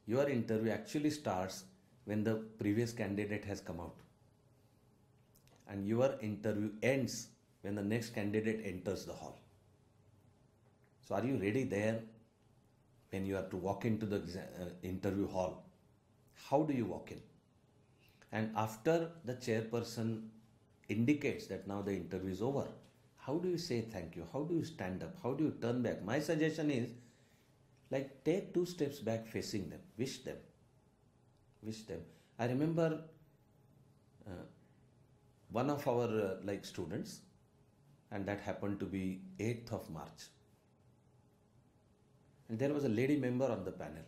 Your interview actually starts when the previous candidate has come out, and your interview ends when the next candidate enters the hall. So are you ready there when you have to walk into the interview hall? How do you walk in? And after the chairperson indicates that now the interview is over, how do you say thank you? How do you stand up? How do you turn back? My suggestion is like take 2 steps back facing them, wish them. Wish them. I remember one of our like students, and that happened to be 8th of March. And there was a lady member on the panel.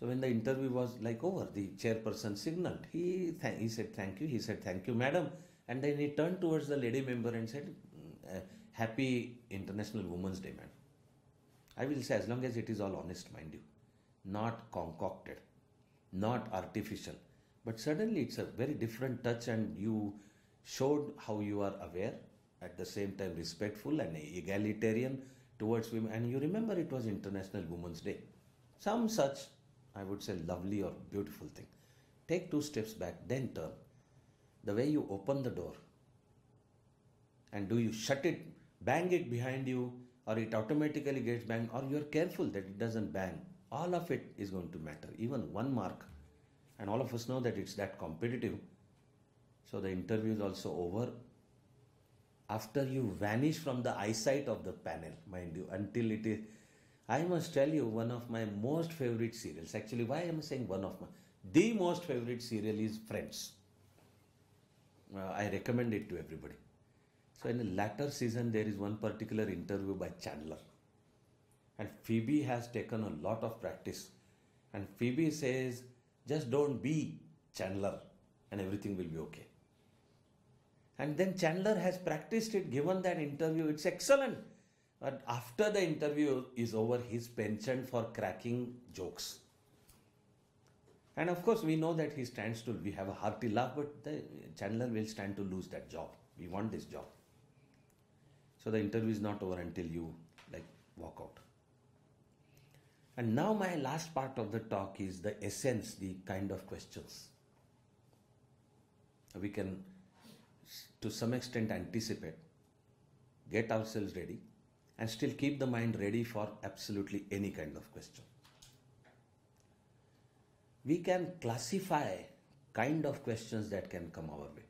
So when the interview was like over, the chairperson signaled. He said thank you. He said thank you, madam. And then he turned towards the lady member and said, Happy International Women's Day, madam. I will say as long as it is all honest, mind you, not concocted, not artificial. But suddenly it's a very different touch, and you showed how you are aware, at the same time respectful and egalitarian towards women. And you remember it was International Women's Day. Some such, I would say, lovely or beautiful thing. Take 2 steps back, then turn. The way you open the door, and do you shut it, bang it behind you, or it automatically gets banged, or you're careful that it doesn't bang. All of it is going to matter, even 1 mark. And all of us know that it's that competitive. So the interview is also over after you vanish from the eyesight of the panel, mind you, until it is. I must tell you, one of my most favorite serials, actually, why am I saying one of my, the most favorite serial is Friends. I recommend it to everybody. So in the latter season, there is one particular interview by Chandler. And Phoebe has taken a lot of practice. And Phoebe says, just don't be Chandler and everything will be okay. And then Chandler has practiced it, given that interview. It's excellent. But after the interview is over, his penchant for cracking jokes. And of course, we know that he stands to, we have a hearty laugh, but Chandler will stand to lose that job. We want this job. So the interview is not over until you walk out. And now my last part of the talk is the essence, the kind of questions. We can, to some extent, anticipate, get ourselves ready, and still keep the mind ready for absolutely any kind of question. We can classify kind of questions that can come our way.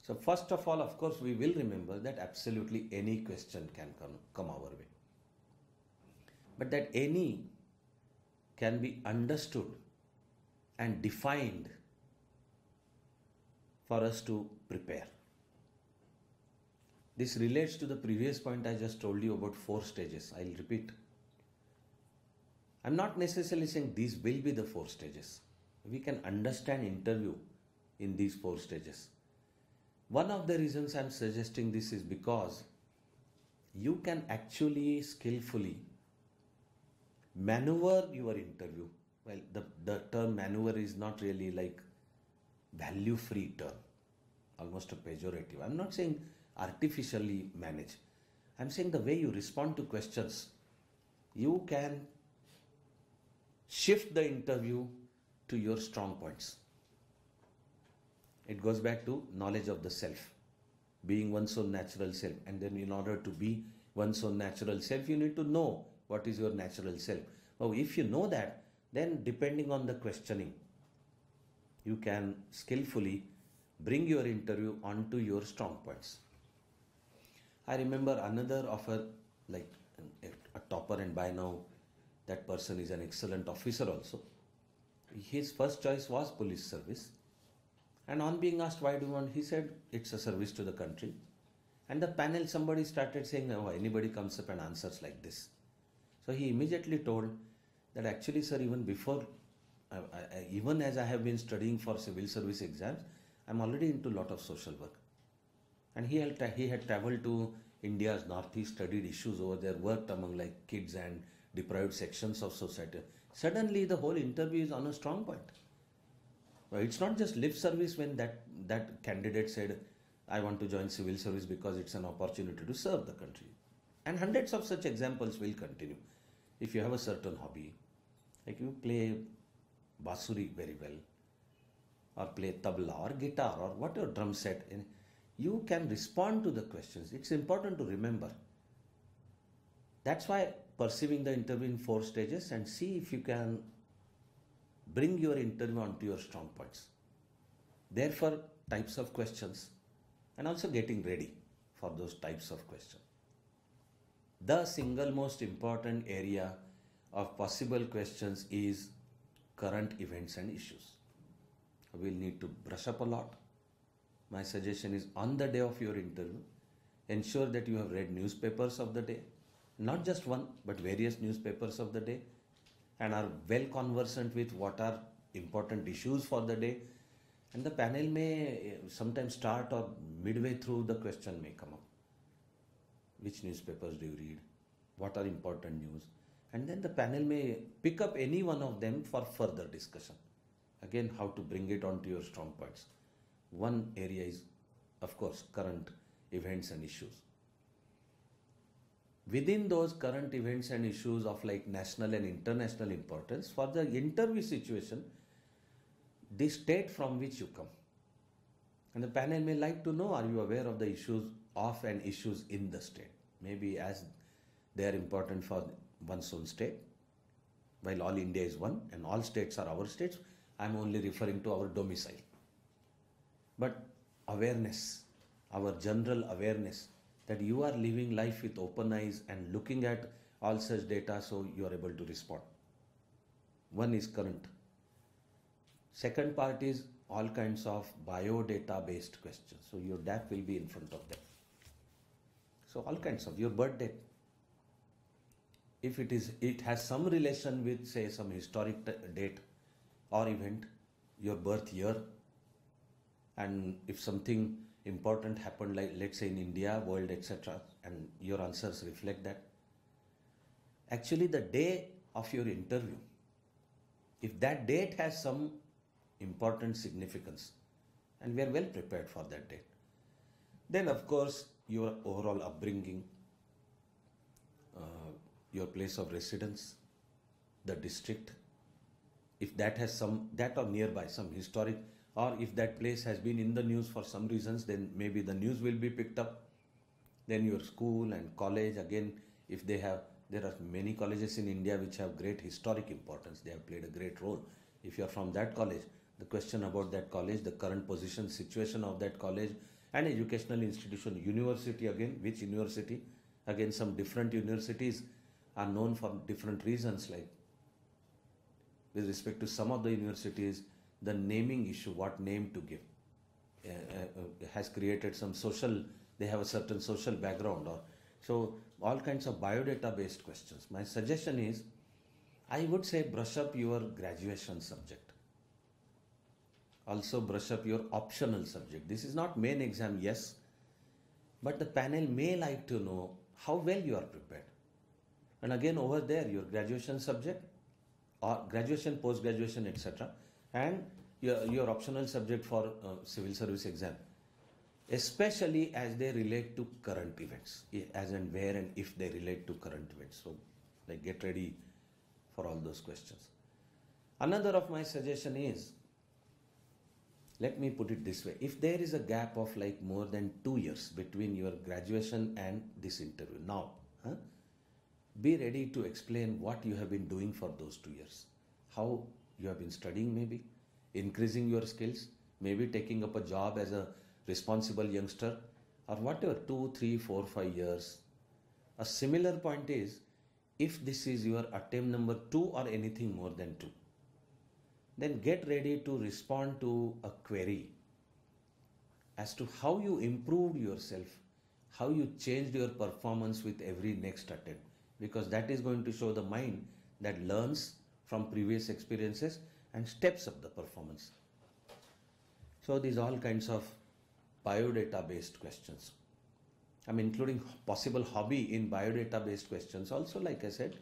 So first of all, of course, we will remember that absolutely any question can come our way. But that any can be understood and defined for us to prepare. This relates to the previous point I just told you about 4 stages. I'll repeat. I'm not necessarily saying these will be the 4 stages. We can understand interview in these 4 stages. One of the reasons I'm suggesting this is because you can actually skillfully maneuver your interview. Well, the term maneuver is not really like value-free term, almost a pejorative. I'm not saying artificially manage. I'm saying the way you respond to questions, you can shift the interview to your strong points. It goes back to knowledge of the self, being one's own natural self. And then in order to be one's own natural self, you need to know what is your natural self. Now, if you know that, then depending on the questioning, you can skillfully bring your interview onto your strong points. I remember another offer, like a topper, and by now that person is an excellent officer also. His first choice was police service. And on being asked, why do you want? He said, it's a service to the country. And the panel, somebody started saying, oh, anybody comes up and answers like this. So he immediately told that actually, sir, even before, even as I have been studying for civil service exams, I'm already into a lot of social work. And he had traveled to India's northeast, studied issues over there, worked among like kids and deprived sections of society. Suddenly, the whole interview is on a strong point. Well, it's not just lip service when that candidate said, I want to join civil service because it's an opportunity to serve the country. And hundreds of such examples will continue. If you have a certain hobby, like you play basuri very well, or play tabla or guitar or whatever drum set, you can respond to the questions. It's important to remember. That's why perceiving the interview in 4 stages, and see if you can bring your interview onto your strong points. Therefore, types of questions, and also getting ready for those types of questions. The single most important area of possible questions is current events and issues. We'll need to brush up a lot. My suggestion is, on the day of your interview, ensure that you have read newspapers of the day, not just one, but various newspapers of the day, and are well conversant with what are important issues for the day. And the panel may sometimes start, or midway through the question may come up. Which newspapers do you read? what are important news, and then the panel may pick up any one of them for further discussion. Again, how to bring it onto your strong points. One area is, of course, current events and issues. Within those current events and issues of like national and international importance, for the interview situation, the state from which you come. And the panel may like to know, are you aware of the issues of and issues in the state? Maybe as they are important for one's own state, while all India is one and all states are our states, I am only referring to our domicile. But awareness, our general awareness that you are living life with open eyes and looking at all such data so you are able to respond. One is current. Second part is all kinds of biodata based questions. So your DAP will be in front of them. So all kinds of your birth date. If it has some relation with say some historic date or event, your birth year, and if something important happened like let's say in India, world, etc., and your answers reflect that. Actually the day of your interview, if that date has some important significance and we are well prepared for that date, then of course your overall upbringing, your place of residence, the district, if that has some, that or nearby some historic, or if that place has been in the news for some reasons, then maybe the news will be picked up. Then your school and college, again, if they have, there are many colleges in India which have great historic importance. They have played a great role. If you are from that college, the question about that college, the current position, situation of that college, and educational institution, university again, which university? Again, some different universities are known for different reasons, like with respect to some of the universities, the naming issue, what name to give, has created some social, they have a certain social background, or so all kinds of biodata based questions. My suggestion is, I would say brush up your graduation subject. Also brush up your optional subject. This is not main exam, yes, but the panel may like to know how well you are prepared. And again over there, your graduation subject, or graduation, post-graduation, etc., and your optional subject for civil service exam, especially as they relate to current events, as and where and if they relate to current events. So like get ready for all those questions. Another of my suggestion is, let me put it this way, if there is a gap of like more than 2 years between your graduation and this interview, now, be ready to explain what you have been doing for those 2 years. How you have been studying, maybe increasing your skills, maybe taking up a job as a responsible youngster, or whatever, 2, 3, 4, 5 years. A similar point is, if this is your attempt number 2 or anything more than 2, then get ready to respond to a query as to how you improved yourself, how you changed your performance with every next attempt, because that is going to show the mind that learns from previous experiences and steps up the performance. So these all kinds of biodata based questions. I'm including possible hobby in biodata based questions also. Like I said,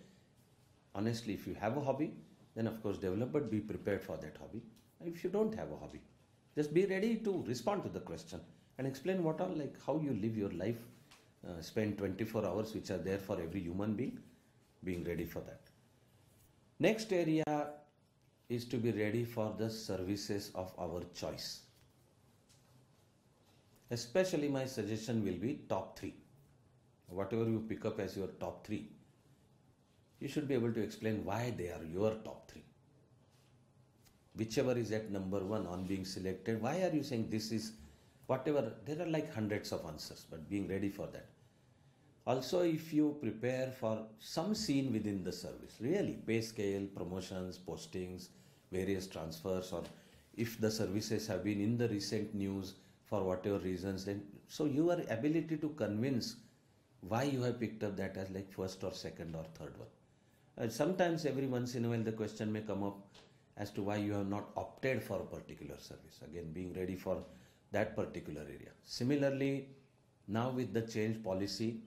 honestly, if you have a hobby, then of course develop, but be prepared for that hobby. If you don't have a hobby, just be ready to respond to the question and explain what are, like how you live your life, spend 24 hours which are there for every human being ready for that. Next area is to be ready for the services of our choice. Especially my suggestion will be top 3. Whatever you pick up as your top 3, you should be able to explain why they are your top 3. Whichever is at number 1 on being selected, why are you saying this is whatever? There are like hundreds of answers, but being ready for that. Also, if you prepare for some scene within the service, really pay scale, promotions, postings, various transfers, or if the services have been in the recent news for whatever reasons, then so your ability to convince why you have picked up that as like first or second or third one. Sometimes every once in a while the question may come up as to why you have not opted for a particular service. Again, being ready for that particular area. Similarly, now with the change policy,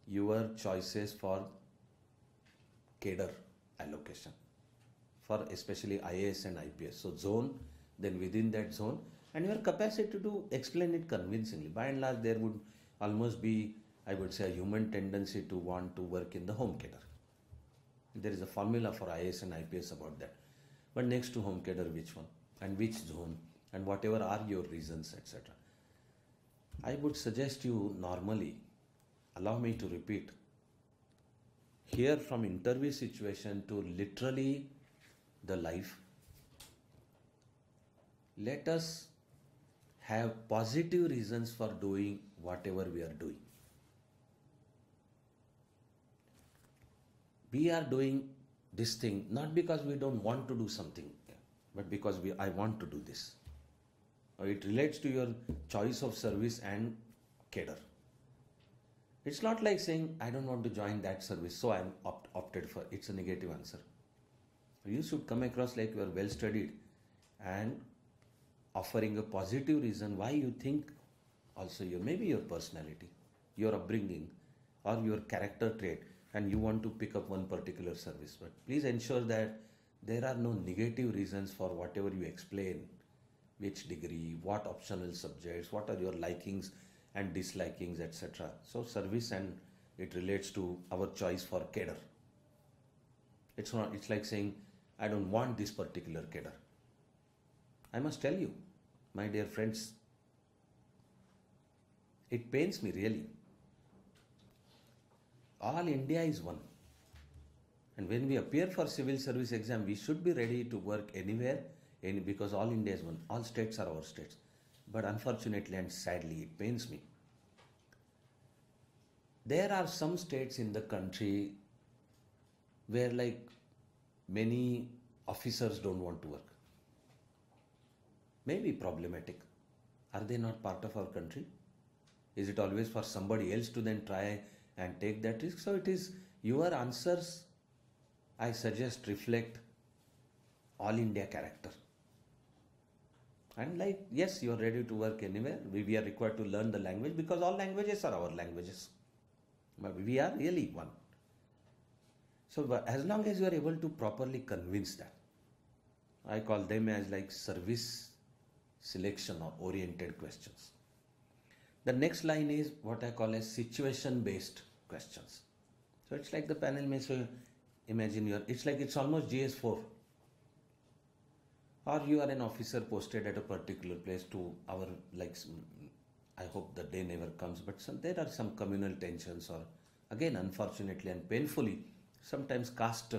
your choices for cadre allocation for especially IAS and IPS. So zone, then within that zone, and your capacity to explain it convincingly. By and large, there would almost be, I would say, a human tendency to want to work in the home cadre. There is a formula for IAS and IPS about that. But next to home cadre, which one? And which zone? And whatever are your reasons, etc. I would suggest you normally, allow me to repeat, here from interview situation to literally the life, let us have positive reasons for doing whatever we are doing. We are doing this thing not because we don't want to do something, but because I want to do this. It relates to your choice of service and cadre. It's not like saying, I don't want to join that service, so I'm opted for. It's a negative answer. You should come across like you are well studied and offering a positive reason why you think also maybe your personality, your upbringing, or your character trait, and you want to pick up one particular service. But please ensure that there are no negative reasons for whatever you explain, which degree, what optional subjects, what are your likings and dislikings, etc. So service, and it relates to our choice for cadre. It's like saying, I don't want this particular cadre. I must tell you, my dear friends, it pains me really. All India is one. And when we appear for civil service exam, we should be ready to work anywhere, because all India is one. All states are our states. But unfortunately and sadly, it pains me. There are some states in the country where like many officers don't want to work. Maybe problematic. Are they not part of our country? Is it always for somebody else to then try and take that risk? So it is your answers, I suggest, reflect all India character. And like, yes, you are ready to work anywhere. We are required to learn the language because all languages are our languages. But we are really one. So as long as you are able to properly convince that, I call them as like service selection or oriented questions. The next line is what I call as situation-based questions. So it's like the panel may say, imagine it's almost GS4. Or you are an officer posted at a particular place to our, like, I hope the day never comes, but there are some communal tensions, or again, unfortunately and painfully, sometimes caste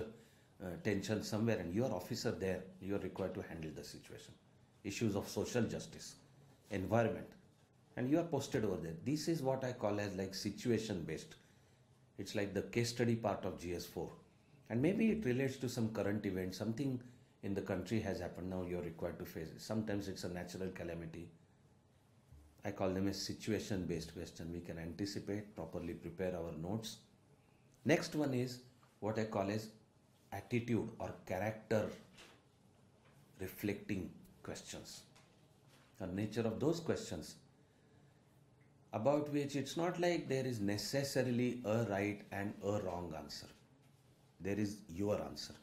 tension somewhere, and you are officer there, you are required to handle the situation. Issues of social justice, environment, and you are posted over there. This is what I call as like situation based. It's like the case study part of GS4. And maybe it relates to some current event, something in the country has happened, now you are required to face it. Sometimes it's a natural calamity. I call them a situation based question. We can anticipate, properly prepare our notes. Next one is what I call as attitude or character reflecting questions. The nature of those questions, about which it's not like there is necessarily a right and a wrong answer. There is your answer.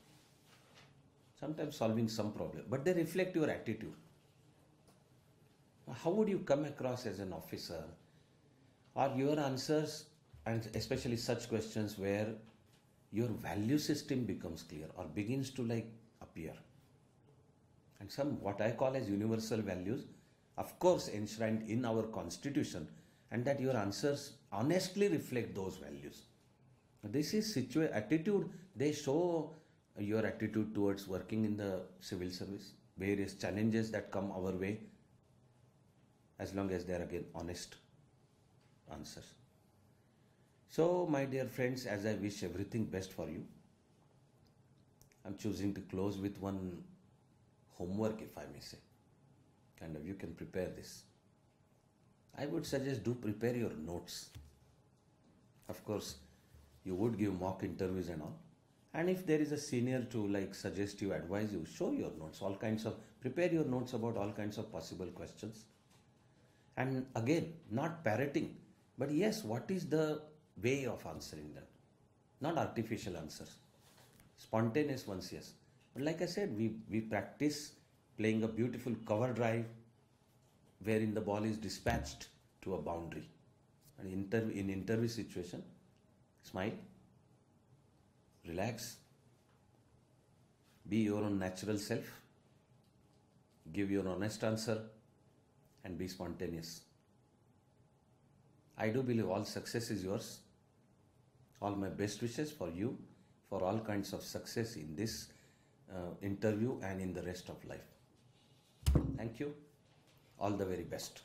Sometimes solving some problem, but they reflect your attitude. How would you come across as an officer? Or your answers, and especially such questions where your value system becomes clear or begins to like appear. And some what I call as universal values, of course enshrined in our constitution, and that your answers honestly reflect those values. This is attitude. They show your attitude towards working in the civil service, various challenges that come our way, as long as they are again honest answers. So my dear friends, as I wish everything best for you, I'm choosing to close with one homework, if I may say. Kind of, you can prepare this. I would suggest do prepare your notes. Of course, you would give mock interviews and all. And if there is a senior to like suggest you, advise you, show your notes, prepare your notes about all kinds of possible questions. And again, not parroting, but yes, what is the way of answering them? Not artificial answers. Spontaneous ones, yes. But like I said, we practice playing a beautiful cover drive wherein the ball is dispatched to a boundary. And in interview situation, smile, relax, be your own natural self, give your honest answer, and be spontaneous. I do believe all success is yours. All my best wishes for you, for all kinds of success in this interview and in the rest of life. Thank you. All the very best.